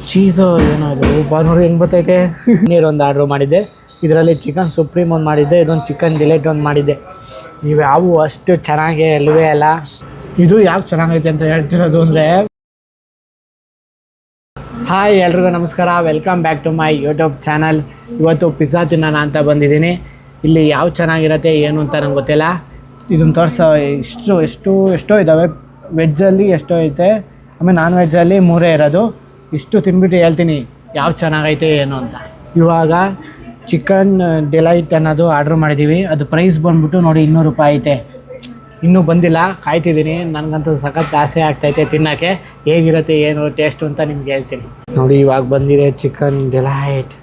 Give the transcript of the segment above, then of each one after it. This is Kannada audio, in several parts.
ಚೀಸು ಏನೋ ಅದು ನೋಡಿ ಹೆಂಗೆ ಬರ್ತೈತೆ. ನೀರೊಂದು ಆರ್ಡ್ರ್ ಮಾಡಿದ್ದೆ, ಇದರಲ್ಲಿ ಚಿಕನ್ ಸುಪ್ರೀಮ್ ಒಂದು ಮಾಡಿದ್ದೆ, ಇದೊಂದು ಚಿಕನ್ ಡಿಲೈಟ್ ಒಂದು ಮಾಡಿದ್ದೆ. ಇವ್ಯಾವು ಅಷ್ಟು ಚೆನ್ನಾಗೇ ಅಲ್ವೇ ಅಲ್ಲ. ಇದು ಯಾಕೆ ಚೆನ್ನಾಗೈತೆ ಅಂತ ಹೇಳ್ತಿರೋದು ಅಂದರೆ, ಹಾಯ್ ಎಲ್ರಿಗೂ ನಮಸ್ಕಾರ, welcome back to my YouTube channel. ಇವತ್ತು ಪಿಜ್ಜಾ ತಿನ್ನೋಣ ಅಂತ ಬಂದಿದ್ದೀನಿ. ಇಲ್ಲಿ ಯಾವ ಚೆನ್ನಾಗಿರುತ್ತೆ ಏನು ಅಂತ ನಂಗೆ ಗೊತ್ತಿಲ್ಲ. ಇದನ್ನು ತೋರಿಸೋ ಎಷ್ಟೋ ಇದ್ದಾವೆ. ವೆಜ್ಜಲ್ಲಿ ಎಷ್ಟೋ ಐತೆ, ಆಮೇಲೆ ನಾನ್ ವೆಜ್ಜಲ್ಲಿ 3 ಇರೋದು. ಇಷ್ಟು ತಿನ್ಬಿಟ್ಟು ಹೇಳ್ತೀನಿ ಯಾವ ಚೆನ್ನಾಗೈತೆ ಏನು ಅಂತ. ಇವಾಗ ಚಿಕನ್ ಡಿಲೈಟ್ ಅನ್ನೋದು ಆರ್ಡ್ರ್ ಮಾಡಿದ್ದೀವಿ. ಅದು ಪ್ರೈಸ್ ಬಂದ್ಬಿಟ್ಟು ನೋಡಿ 200 ರೂಪಾಯಿ ಐತೆ. ಇನ್ನೂ ಬಂದಿಲ್ಲ, ಕಾಯ್ತಿದ್ದೀನಿ. ನನಗಂತೂ ಸಖತ್ ಆಸೆ ಆಗ್ತೈತೆ ತಿನ್ನೋಕ್ಕೆ. ಹೇಗಿರುತ್ತೆ ಏನು ಟೇಸ್ಟು ಅಂತ ನಿಮ್ಗೆ ಹೇಳ್ತೀನಿ ನೋಡಿ. ಇವಾಗ ಬಂದಿದೆ ಚಿಕನ್ ಡಿಲೈಟ್.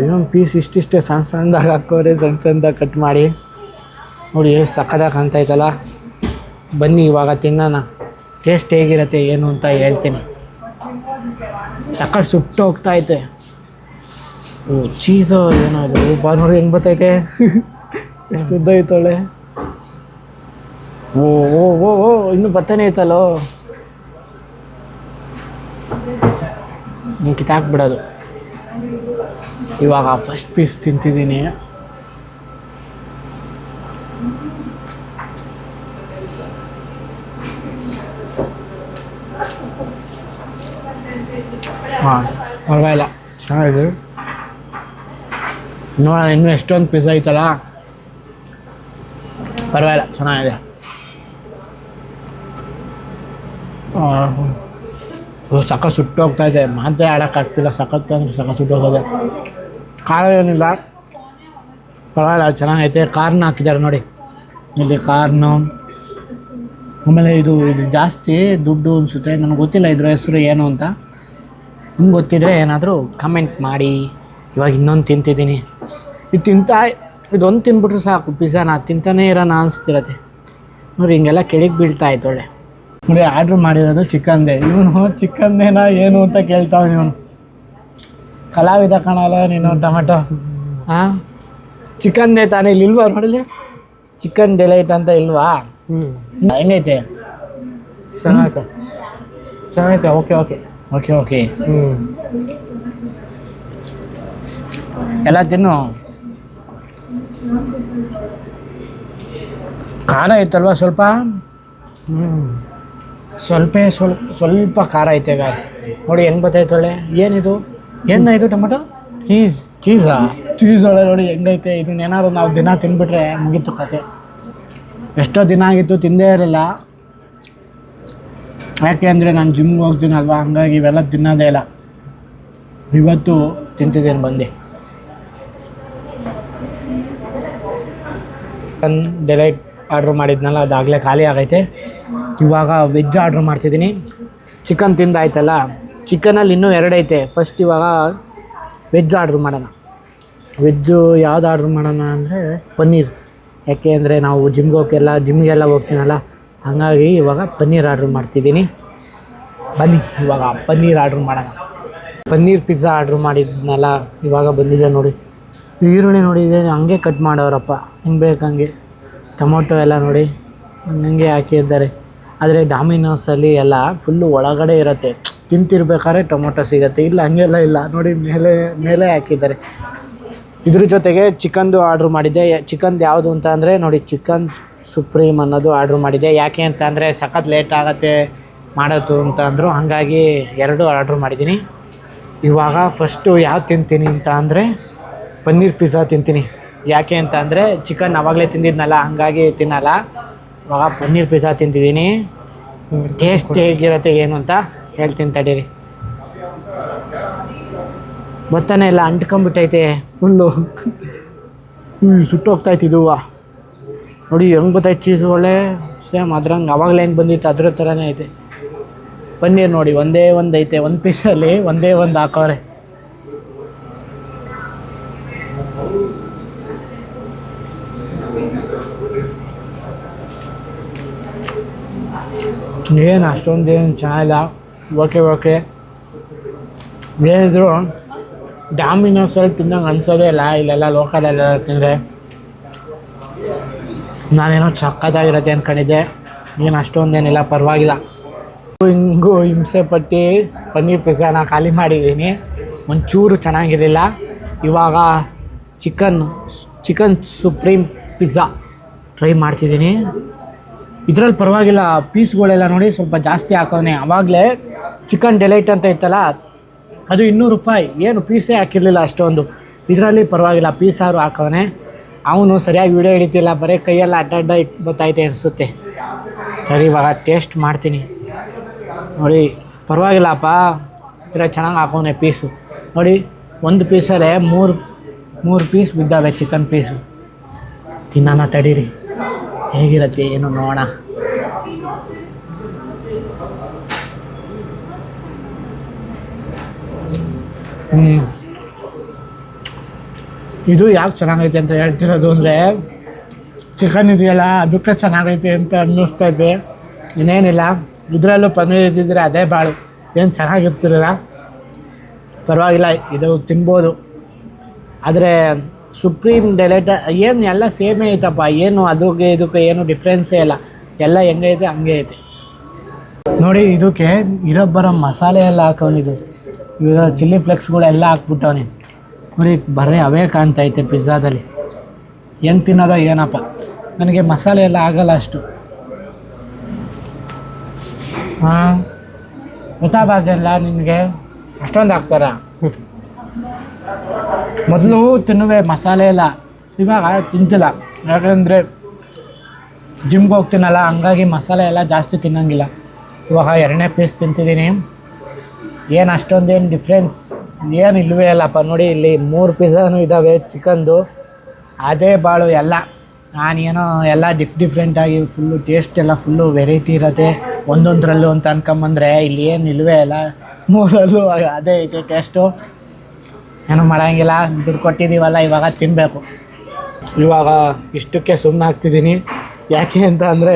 ಇನ್ನೊಂದು ಪೀಸ್ ಇಷ್ಟಿಷ್ಟೇ ಸಣ್ಣದಾಗಿ ಹಾಕೋರೆ, ಸಣ್ಣದಾಗಿ ಕಟ್ ಮಾಡಿ ನೋಡಿ. ಎಷ್ಟು ಸಖತ್ತಾಗಿ ಕಾಣ್ತೈತಲ್ಲ. ಬನ್ನಿ ಇವಾಗ ತಿನ್ನೋಣ. ಟೇಸ್ಟ್ ಹೇಗಿರುತ್ತೆ ಏನು ಅಂತ ಹೇಳ್ತೀನಿ. ಸಖತ್ ಸುಟ್ಟು ಹೋಗ್ತಾಯಿದೆ. ಚೀಸು ಏನೋ ಅದು ನೋಡಿ ಹೆಂಗೆ ಬರ್ತೈತೆ. ಎಷ್ಟು ಉದ್ದ ಐತೊಳ್ಳೆ. ಓ ಇನ್ನೂ ಬತ್ತಾನೆ ಐತಲ್ಲೋ. ಕಿತ್ತಾಕ್ಬಿಡೋದು. ಇವಾಗ ಫಸ್ಟ್ ಪೀಸ್ ತಿಂತಿದ್ದೀನಿ. ಹಾಂ, ಪರವಾಗಿಲ್ಲ, ಚೆನ್ನಾಗಿದೆ. ನೋಡೋಣ ಇನ್ನೂ ಎಷ್ಟೊಂದು ಪಿಜ್ಜಾ ಐತಲ್ಲ. ಪರವಾಗಿಲ್ಲ, ಚೆನ್ನಾಗಿದೆ. ಸಖತ್ ಸುಟ್ಟು ಹೋಗ್ತಾಯಿದೆ. ಮಾತೇ ಆಡೋಕ್ಕಾಗ್ತಿಲ್ಲ. ಸಖತ್ ಅಂದರೆ ಸಖತ್ ಸುಟ್ಟು ಹೋಗೋದೆ. ಖಾರ ಏನಿಲ್ಲ, ಪರವಾಗಿಲ್ಲ, ಚೆನ್ನಾಗೈತೆ. ಕಾರ್ನ್ ಹಾಕಿದ್ದಾರೆ ನೋಡಿ ಇಲ್ಲಿ, ಕಾರ್ನು. ಆಮೇಲೆ ಇದು ಜಾಸ್ತಿ ದುಡ್ಡು ಅನಿಸುತ್ತೆ. ನನಗೆ ಗೊತ್ತಿಲ್ಲ ಇದ್ರ ಹೆಸರು ಏನು ಅಂತ. ನಿಮ್ಗೆ ಗೊತ್ತಿದ್ರೆ ಏನಾದರೂ ಕಮೆಂಟ್ ಮಾಡಿ. ಇವಾಗ ಇನ್ನೊಂದು ತಿಂತಿದ್ದೀನಿ. ಇದೊಂದು ತಿನ್ಬಿಟ್ರೆ ಸಾಕು. ಪಿಜ್ಜಾನ ತಿಂತಾನೇ ಇರೋಣ ಅನಿಸ್ತಿರತ್ತೆ ನೋಡಿ. ಹಿಂಗೆಲ್ಲ ಕೆಳಗೆ ಬೀಳ್ತಾಯಿತ್ತು ಒಳ್ಳೆ. ನೋಡಿ ಆರ್ಡ್ರ್ ಮಾಡಿರೋದು ಚಿಕನ್ದೇ. ಇವನು ಚಿಕನ್ನೇನಾ ಏನು ಅಂತ ಕೇಳ್ತಾವನು ಇವನು. ಕಲಾವಿದ ಕಾಣಲ್ಲ ನೀನು. ಟೊಮೆಟೊ ಹಾಂ, ಚಿಕನ್ನೇ ತಾನೇ. ಇಲ್ಲಿ ಇಲ್ವಾ ನೋಡಲಿ, ಚಿಕನ್ ಡಿಲೈಟ್ ಅಂತ ಇಲ್ವಾ? ಹೆಂಗೈತೆ? ಚೆನ್ನಾಗೈತೆ. ಓಕೆ. ಎಲ್ಲ ತಿನ್ನು. ಖಾರ ಐತಲ್ವ ಸ್ವಲ್ಪ. ಸ್ವಲ್ಪ ಖಾರ ಐತೆ ಗಾಯ್ಸ್. ನೋಡಿ ಹೆಂಗೆ ಬರ್ತೈತೆ ಒಳ್ಳೆ. ಏನಿದು ಟೊಮೆಟೊ? ಚೀಸಾ? ಚೀಸ್ ಒಳ್ಳೆ ನೋಡಿ ಹೆಂಗೈತೆ. ಇದನ್ನೇನಾದ್ರು ನಾವು ದಿನ ತಿಂದ್ಬಿಟ್ರೆ ಮುಗೀತು ಕತೆ. ಎಷ್ಟೋ ದಿನ ಆಗಿತ್ತು ತಿಂದೇ ಇರಲ್ಲ. ಯಾಕೆ ಅಂದರೆ ನಾನು ಜಿಮ್ಗೆ ಹೋಗ್ತೀನಲ್ವ, ಹಂಗಾಗಿ ಇವೆಲ್ಲ ತಿನ್ನೋದೇ ಇಲ್ಲ. ಇವತ್ತು ತಿಂತಿದ್ದೀನಿ ಬಂದು. ಚಿಕನ್ ಡಿಲೈಟ್ ಆರ್ಡ್ರ್ ಮಾಡಿದ್ನಲ್ಲ, ಅದಾಗಲೇ ಖಾಲಿ ಆಗೈತೆ. ಇವಾಗ ವೆಜ್ ಆರ್ಡ್ರ್ ಮಾಡ್ತಿದ್ದೀನಿ. ಚಿಕನ್ ತಿಂದಾಯ್ತಲ್ಲ, ಚಿಕನಲ್ಲಿ ಇನ್ನೂ 2 ಐತೆ. ಫಸ್ಟ್ ಇವಾಗ ವೆಜ್ ಆರ್ಡ್ರ್ ಮಾಡೋಣ. ವೆಜ್ಜು ಯಾವ್ದು ಆರ್ಡ್ರ್ ಮಾಡೋಣ ಅಂದರೆ ಪನ್ನೀರ್. ಯಾಕೆ ಅಂದರೆ ನಾವು ಜಿಮ್ಗೆಲ್ಲ ಹೋಗ್ತೀನಲ್ಲ, ಹಾಗಾಗಿ ಇವಾಗ ಪನ್ನೀರ್ ಆರ್ಡ್ರ್ ಮಾಡ್ತಿದ್ದೀನಿ. ಬನ್ನಿ ಇವಾಗ ಪನ್ನೀರ್ ಆರ್ಡ್ರ್ ಮಾಡೋಣ. ಪನ್ನೀರ್ ಪಿಜ್ಜಾ ಆರ್ಡ್ರ್ ಮಾಡಿದ್ನಲ್ಲ, ಇವಾಗ ಬಂದಿದೆ ನೋಡಿ. ಈರುಳ್ಳಿ ನೋಡಿ ಇದೆ ಹಂಗೆ ಕಟ್ ಮಾಡೋರಪ್ಪ, ಹೆಂಗೆ ಬೇಕು ಹಂಗೆ. ಟೊಮೊಟೊ ಎಲ್ಲ ನೋಡಿ ಹಂಗೆ ಹಾಕಿದ್ದಾರೆ. ಆದರೆ ಡಾಮಿನೋಸಲ್ಲಿ ಎಲ್ಲ ಫುಲ್ಲು ಒಳಗಡೆ ಇರುತ್ತೆ. ತಿಂತಿರ್ಬೇಕಾದ್ರೆ ಟೊಮೊಟೊ ಸಿಗುತ್ತೆ. ಇಲ್ಲ ಹಂಗೆಲ್ಲ ಇಲ್ಲ ನೋಡಿ, ಮೇಲೆ ಹಾಕಿದ್ದಾರೆ. ಇದ್ರ ಜೊತೆಗೆ ಚಿಕನ್ದು ಆರ್ಡ್ರ್ ಮಾಡಿದ್ದೆ. ಚಿಕನ್ದು ಯಾವುದು ಅಂತ ಅಂದರೆ ನೋಡಿ, ಚಿಕನ್ ಸುಪ್ರೀಮ್ ಅನ್ನೋದು ಆರ್ಡ್ರ್ ಮಾಡಿದ್ದೆ. ಯಾಕೆ ಅಂತ ಅಂದರೆ ಸಖತ್ ಲೇಟ್ ಆಗುತ್ತೆ ಮಾಡೋದು ಅಂತ ಅಂದರು, ಹಾಗಾಗಿ 2 ಆರ್ಡ್ರ್ ಮಾಡಿದ್ದೀನಿ. ಇವಾಗ ಫಸ್ಟು ಯಾವ್ದು ತಿಂತೀನಿ ಅಂತ ಅಂದರೆ ಪನ್ನೀರ್ ಪಿಜ್ಜಾ ತಿಂತೀನಿ. ಯಾಕೆ ಅಂತ ಅಂದರೆ ಚಿಕನ್ ಆವಾಗಲೇ ತಿಂದಿದ್ನಲ್ಲ, ಹಾಗಾಗಿ ತಿನ್ನಲ್ಲ. ಇವಾಗ ಪನ್ನೀರ್ ಪಿಜ್ಜಾ ತಿಂತಿದ್ದೀನಿ. ಟೇಸ್ಟ್ ಹೇಗಿರುತ್ತೆ ಏನು ಅಂತ ಹೇಳ್ತೀನಿ ತಡೀರಿ. ಬತ್ತಾನೆ ಇಲ್ಲ, ಅಂಟ್ಕೊಂಬಿಟ್ಟೈತೆ ಫುಲ್ಲು. ಸುಟ್ಟೋಗ್ತಾಯ್ತು ಇದು. ನೋಡಿ ಹೆಂಗೆ ಬತ್ತೈತೆ ಚೀಸು ಒಳ್ಳೆ. ಸೇಮ್ ಅದ್ರಂಗೆ ಆವಾಗಲೇ ಹೆಂಗೆ ಬಂದಿತ್ತು ಅದ್ರ ಥರನೇ ಐತೆ. ಪನ್ನೀರ್ ನೋಡಿ ಒಂದೇ ಒಂದು ಐತೆ. ಒಂದು ಪೀಸಲ್ಲಿ ಒಂದೇ ಒಂದು ಹಾಕೋರೆ. ಏನು ಅಷ್ಟೊಂದೇನು ಚೆನ್ನಾಗಿಲ್ಲ. ಓಕೆ ಏನಿದ್ರು ಡಾಮಿನೋಸಲ್ಲಿ ತಿನ್ನಂಗೆ ಅನ್ಸೋದೇ ಇಲ್ಲ. ಇಲ್ಲೆಲ್ಲ ಲೋಕಲೆಲ್ಲ ತಿಂದರೆ ನಾನೇನೋ ಸಕ್ಕತ್ತಾಗಿರುತ್ತೆ ಅಂದ್ಕೊಂಡಿದ್ದೆ. ಏನು ಅಷ್ಟೊಂದೇನಿಲ್ಲ, ಪರವಾಗಿಲ್ಲ. ಹಿಂಗೂ ಹಿಂಸೆ ಪಟ್ಟು ಪನ್ನೀರ್ ಪಿಜ್ಜಾನ ಖಾಲಿ ಮಾಡಿದ್ದೀನಿ. ಒಂಚೂರು ಚೆನ್ನಾಗಿರಲಿಲ್ಲ. ಇವಾಗ ಚಿಕನ್ ಸುಪ್ರೀಮ್ ಪಿಜ್ಜಾ ಟ್ರೈ ಮಾಡ್ತಿದ್ದೀನಿ. ಇದರಲ್ಲಿ ಪರವಾಗಿಲ್ಲ, ಪೀಸ್ಗಳೆಲ್ಲ ನೋಡಿ ಸ್ವಲ್ಪ ಜಾಸ್ತಿ ಹಾಕೋನೆ. ಆವಾಗಲೇ ಚಿಕನ್ ಡಿಲೈಟ್ ಅಂತ ಇತ್ತಲ್ಲ, ಅದು 200 ರೂಪಾಯಿ, ಏನು ಪೀಸೇ ಹಾಕಿರಲಿಲ್ಲ ಅಷ್ಟೊಂದು. ಇದರಲ್ಲಿ ಪರವಾಗಿಲ್ಲ, ಪೀಸಾರು ಹಾಕೋನೆ. ಅವನು ಸರಿಯಾಗಿ ವಿಡಿಯೋ ಹಿಡಿತಿಲ್ಲ, ಬರೀ ಕೈಯೆಲ್ಲ ಅಡ್ಡ ಬತ್ತೈತೆ ಅನಿಸುತ್ತೆ. ಸರಿ, ಇವಾಗ ಟೇಸ್ಟ್ ಮಾಡ್ತೀನಿ. ನೋಡಿ ಪರವಾಗಿಲ್ಲಪ್ಪ, ಇದರ ಚೆನ್ನಾಗಿ ಹಾಕೋನೆ ಪೀಸು. ನೋಡಿ ಒಂದು ಪೀಸಲ್ಲೇ ಮೂರು ಪೀಸ್ ಬಿದ್ದಾವೆ ಚಿಕನ್ ಪೀಸು. ತಿನ್ನೋಣ ತಡೀರಿ, ಹೇಗಿರುತ್ತೆ ಏನು ನೋಡೋಣ. ಇದು ಯಾಕೆ ಚೆನ್ನಾಗೈತೆ ಅಂತ ಹೇಳ್ತಿರೋದು ಅಂದರೆ, ಚಿಕನ್ ಇದೆಯಲ್ಲ ಅದಕ್ಕೆ ಚೆನ್ನಾಗೈತೆ ಅಂತ ಅನ್ನಿಸ್ತೈತೆ. ಇನ್ನೇನಿಲ್ಲ, ಇದರಲ್ಲೂ ಪನ್ನೀರ್ ಇದ್ದಿದ್ರೆ ಅದೇ ಬಾಳು, ಏನು ಚೆನ್ನಾಗಿರ್ತಿರಲ್ಲ. ಪರವಾಗಿಲ್ಲ, ಇದು ತಿನ್ಬೋದು. ಆದರೆ ಸುಪ್ರೀಮ್ ಡಿಲೈಟ್ ಏನು ಎಲ್ಲ ಸೇಮೇ ಐತಪ್ಪ, ಏನು ಅದಕ್ಕೆ ಇದಕ್ಕೆ ಏನು ಡಿಫ್ರೆನ್ಸೇ ಇಲ್ಲ, ಎಲ್ಲ ಹೆಂಗೈತೆ ಹಂಗೆ ಐತೆ. ನೋಡಿ ಇದಕ್ಕೆ ಬರೋ ಮಸಾಲೆ ಎಲ್ಲ ಹಾಕೋನಿದು, ಇವಾಗ ಚಿಲ್ಲಿ ಫ್ಲೆಕ್ಸ್ಗಳೆಲ್ಲ ಹಾಕ್ಬಿಟ್ಟವನಿ. ನೋಡಿ ಬರೀ ಅವೇ ಕಾಣ್ತೈತೆ ಪಿಜ್ಜಾದಲ್ಲಿ. ಹೆಂಗೆ ತಿನ್ನೋದೋ ಏನಪ್ಪ, ನನಗೆ ಮಸಾಲೆ ಎಲ್ಲ ಆಗಲ್ಲ ಅಷ್ಟು. ಹಾಂ, ಗೊತ್ತಾಗಲ್ಲ ನಿನಗೆ, ಅಷ್ಟೊಂದು ಹಾಕ್ತಾರ. ಮೊದಲು ತಿನ್ನುವೆ ಮಸಾಲೆ ಎಲ್ಲ, ಇವಾಗ ತಿಂತಿಲ್ಲ. ಯಾಕಂದರೆ ಜಿಮ್ಗೆ ಹೋಗ್ತೀನಲ್ಲ, ಹಂಗಾಗಿ ಮಸಾಲೆ ಎಲ್ಲ ಜಾಸ್ತಿ ತಿನ್ನೋಂಗಿಲ್ಲ. ಇವಾಗ 2ನೇ ಪೀಸ್ ತಿಂತಿದ್ದೀನಿ. ಏನು ಅಷ್ಟೊಂದೇನು ಡಿಫ್ರೆನ್ಸ್ ಏನು ಇಲ್ಲವೇ ಅಲ್ಲಪ್ಪ. ನೋಡಿ ಇಲ್ಲಿ 3 ಪಿಜ್ಜಾನು ಇದ್ದಾವೆ ಚಿಕನ್ದು, ಅದೇ ಬಾಳು ಎಲ್ಲ. ನಾನೇನೋ ಎಲ್ಲ ಡಿಫ್ರೆಂಟಾಗಿ ಫುಲ್ಲು ಟೇಸ್ಟ್ ಎಲ್ಲ ಫುಲ್ಲು ವೆರೈಟಿ ಇರುತ್ತೆ ಒಂದೊಂದರಲ್ಲೂ ಅಂತ ಅನ್ಕೊಂಬಂದರೆ, ಇಲ್ಲಿ ಏನು ಇಲ್ಲವೇ ಇಲ್ಲ, 3ರಲ್ಲೂ ಅದೇ ಐತೆ ಟೇಸ್ಟು. ಏನೂ ಮಾಡೋಂಗಿಲ್ಲ, ದುಡ್ಡು ಕೊಟ್ಟಿದ್ದೀವಲ್ಲ, ಇವಾಗ ತಿನ್ನಬೇಕು. ಇವಾಗ ಇಷ್ಟಕ್ಕೆ ಸುಮ್ಮನೆ ಆಗ್ತಿದ್ದೀನಿ. ಯಾಕೆ ಅಂತ ಅಂದರೆ,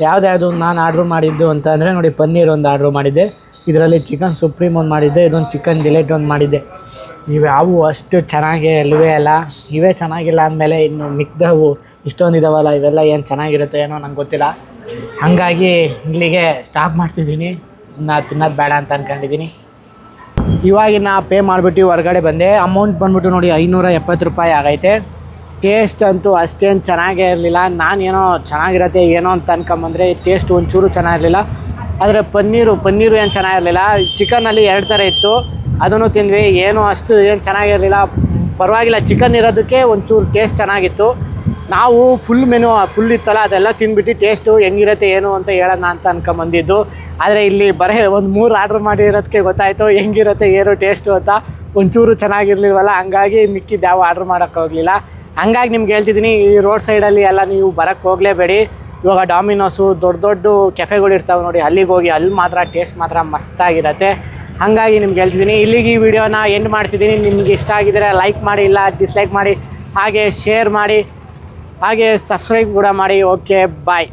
ಯಾವ್ದು ನಾನು ಆರ್ಡ್ರ್ ಮಾಡಿದ್ದು ಅಂತ ಅಂದರೆ, ನೋಡಿ ಪನ್ನೀರ್ ಒಂದು ಆರ್ಡ್ರ್ ಮಾಡಿದ್ದೆ, ಇದರಲ್ಲಿ ಚಿಕನ್ ಸುಪ್ರೀಮ್ ಒಂದು ಮಾಡಿದ್ದೆ, ಇದೊಂದು ಚಿಕನ್ ಡಿಲೈಟ್ ಒಂದು ಮಾಡಿದ್ದೆ. ಇವ್ಯಾವು ಅಷ್ಟು ಚೆನ್ನಾಗೇ ಇಲ್ಲವೇ ಅಲ್ಲ. ಇವೇ ಚೆನ್ನಾಗಿಲ್ಲ ಅಂದಮೇಲೆ ಇನ್ನು ಮಿಕ್ದವು ಇಷ್ಟೊಂದು ಇದಾವಲ್ಲ, ಇವೆಲ್ಲ ಏನು ಚೆನ್ನಾಗಿರುತ್ತೆ ಏನೋ ನಂಗೆ ಗೊತ್ತಿಲ್ಲ. ಹಾಗಾಗಿ ಇಲ್ಲಿಗೆ ಸ್ಟಾಪ್ ಮಾಡ್ತಿದ್ದೀನಿ. ನಾನು ತಿನ್ನೋದು ಬೇಡ ಅಂತ ಅಂದ್ಕೊಂಡಿದ್ದೀನಿ. ಇವಾಗಿನ ಪೇ ಮಾಡಿಬಿಟ್ಟು ಹೊರಗಡೆ ಬಂದೆ. ಅಮೌಂಟ್ ಬಂದ್ಬಿಟ್ಟು ನೋಡಿ 570 ರೂಪಾಯಿ ಆಗೈತೆ. ಟೇಸ್ಟ್ ಅಂತೂ ಅಷ್ಟೇನು ಚೆನ್ನಾಗೇ ಇರಲಿಲ್ಲ. ನಾನೇನೋ ಚೆನ್ನಾಗಿರತ್ತೆ ಏನೋ ಅಂತ ಅನ್ಕೊಂಬಂದರೆ, ಟೇಸ್ಟ್ ಒಂಚೂರು ಚೆನ್ನಾಗಿರಲಿಲ್ಲ. ಆದರೆ ಪನ್ನೀರು ಏನು ಚೆನ್ನಾಗಿರಲಿಲ್ಲ. ಚಿಕನಲ್ಲಿ 2 ಥರ ಇತ್ತು, ಅದನ್ನು ತಿಂದ್ವಿ, ಏನು ಅಷ್ಟು ಏನು ಚೆನ್ನಾಗಿರಲಿಲ್ಲ. ಪರವಾಗಿಲ್ಲ, ಚಿಕನ್ ಇರೋದಕ್ಕೆ ಒಂಚೂರು ಟೇಸ್ಟ್ ಚೆನ್ನಾಗಿತ್ತು. ನಾವು ಫುಲ್ ಮೆನು ಫುಲ್ ಇತ್ತಲ್ಲ, ಅದೆಲ್ಲ ತಿಂದ್ಬಿಟ್ಟು ಟೇಸ್ಟು ಹೆಂಗಿರುತ್ತೆ ಏನು ಅಂತ ಹೇಳೋಣ ಅಂತ ಅನ್ಕೊಂಬಂದಿದ್ದು. ಆದರೆ ಇಲ್ಲಿ ಬರೀ ಒಂದು 3 ಆರ್ಡ್ರ್ ಮಾಡಿರೋದಕ್ಕೆ ಗೊತ್ತಾಯಿತು ಹೆಂಗಿರುತ್ತೆ ಏನು ಟೇಸ್ಟು ಅಂತ. ಒಂಚೂರು ಚೆನ್ನಾಗಿರ್ಲಿಲ್ವಲ್ಲ, ಹಂಗಾಗಿ ಮಿಕ್ಕಿದ್ದು ಯಾವ ಆರ್ಡ್ರ್ ಮಾಡೋಕ್ಕೋಗಲಿಲ್ಲ. ಹಂಗಾಗಿ ನಿಮ್ಗೆ ಹೇಳ್ತಿದ್ದೀನಿ, ಈ ರೋಡ್ ಸೈಡಲ್ಲಿ ಎಲ್ಲ ನೀವು ಬರೋಕ್ಕೆ ಹೋಗಲೇಬೇಡಿ. ಇವಾಗ ಡಾಮಿನೋಸು ದೊಡ್ಡ ಕೆಫೆಗಳು ಇರ್ತಾವೆ ನೋಡಿ, ಅಲ್ಲಿಗೆ ಹೋಗಿ, ಅಲ್ಲಿ ಮಾತ್ರ ಟೇಸ್ಟ್ ಮಾತ್ರ ಮಸ್ತಾಗಿರುತ್ತೆ. ಹಾಗಾಗಿ ನಿಮ್ಗೆ ಹೇಳ್ತಿದ್ದೀನಿ. ಇಲ್ಲಿಗೆ ಈ ವಿಡಿಯೋನ ಎಂಡ್ ಮಾಡ್ತಿದ್ದೀನಿ. ನಿಮ್ಗೆ ಇಷ್ಟ ಆಗಿದ್ರೆ ಲೈಕ್ ಮಾಡಿ, ಇಲ್ಲ ಡಿಸ್ಲೈಕ್ ಮಾಡಿ, ಹಾಗೆ ಶೇರ್ ಮಾಡಿ, ಹಾಗೆ ಸಬ್ಸ್ಕ್ರೈಬ್ ಕೂಡ ಮಾಡಿ. ಓಕೆ, ಬಾಯ್.